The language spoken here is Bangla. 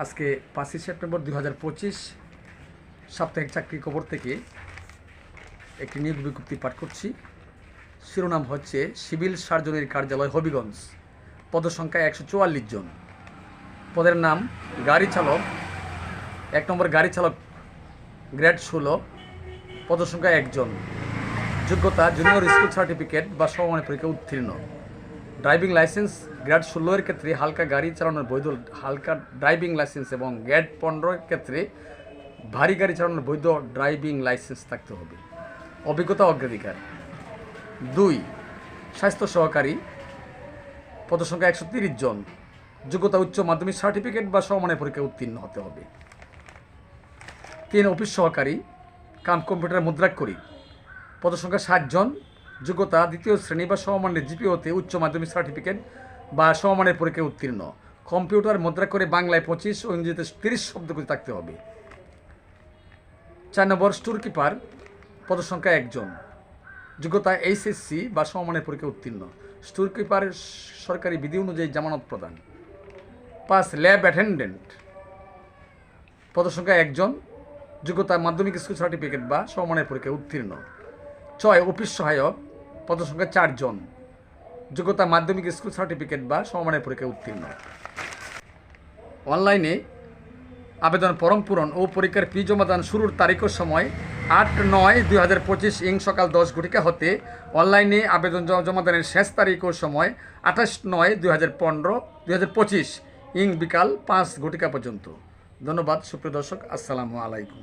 আজকে 5ই সেপ্টেম্বর 2025 সাপ্তাহিক চাকরি খবর থেকে একটি নিয়োগ বিজ্ঞপ্তি পাঠ করছি। শিরোনাম হচ্ছে সিভিল সার্জনের কার্যালয় হবিগঞ্জ, পদসংখ্যা 144 জন। পদের নাম গাড়ি চালক, 1 নম্বর গাড়ি চালক, গ্রেড 16, পদসংখ্যা 1 জন। যোগ্যতা জুনিয়র স্কুল সার্টিফিকেট বা সমমানের পরীক্ষা উত্তীর্ণ। ড্রাইভিং লাইসেন্স গ্রেড 16 এর ক্ষেত্রে হালকা গাড়ি চালানোর বৈধ হালকা ড্রাইভিং লাইসেন্স এবং গ্রেড 15 এর ক্ষেত্রে ভারী গাড়ি চালানোর বৈধ ড্রাইভিং লাইসেন্স থাকতে হবে। অভিজ্ঞতা অগ্রাধিকার। 2 স্বাস্থ্য সহকারী, পদসংখ্যা 130 জন। যোগ্যতা উচ্চ মাধ্যমিক সার্টিফিকেট বা সমমানের পরীক্ষা উত্তীর্ণ হতে হবে। 3 অফিস সহকারী কাম কম্পিউটার মুদ্রাক্ষরী, পদসংখ্যা 60 জন। যোগ্যতা দ্বিতীয় শ্রেণী বা সমমানের জিপিওতে উচ্চ মাধ্যমিক সার্টিফিকেট বা সমমানের পরীক্ষায় উত্তীর্ণ। কম্পিউটার মুদ্রা করে বাংলায় 25 ও ইংরেজিতে 30 শব্দ করে থাকতে হবে। 4 নম্বর স্টোর কিপার, পদসংখ্যা 1 জন। যোগ্যতা এইচএসসি বা সমমানের পরীক্ষায় উত্তীর্ণ। স্টোর কিপারের সরকারি বিধি অনুযায়ী জামানত প্রদান। 5 ল্যাব অ্যাটেন্ডেন্ট, পদসংখ্যা 1 জন। যোগ্যতা মাধ্যমিক স্কুল সার্টিফিকেট বা সমমানের পরীক্ষায় উত্তীর্ণ। 6 অফিস সহায়ক, পদসংখ্যা 4 জন। যোগ্যতা মাধ্যমিক স্কুল সার্টিফিকেট বা সমমানের পরীক্ষায় উত্তীর্ণ। অনলাইনে আবেদন ফরম পূরণ ও পরীক্ষার ফি জমাদান শুরুর তারিখ ও সময় 8/9/2025 ইং সকাল 10 ঘটিকা হতে অনলাইনে আবেদন জমাদানের শেষ তারিখ ও সময় 28/9/2025 ইং বিকাল 5 ঘটিকা পর্যন্ত। ধন্যবাদ সুপ্রিয় দর্শক, আসসালামু আলাইকুম।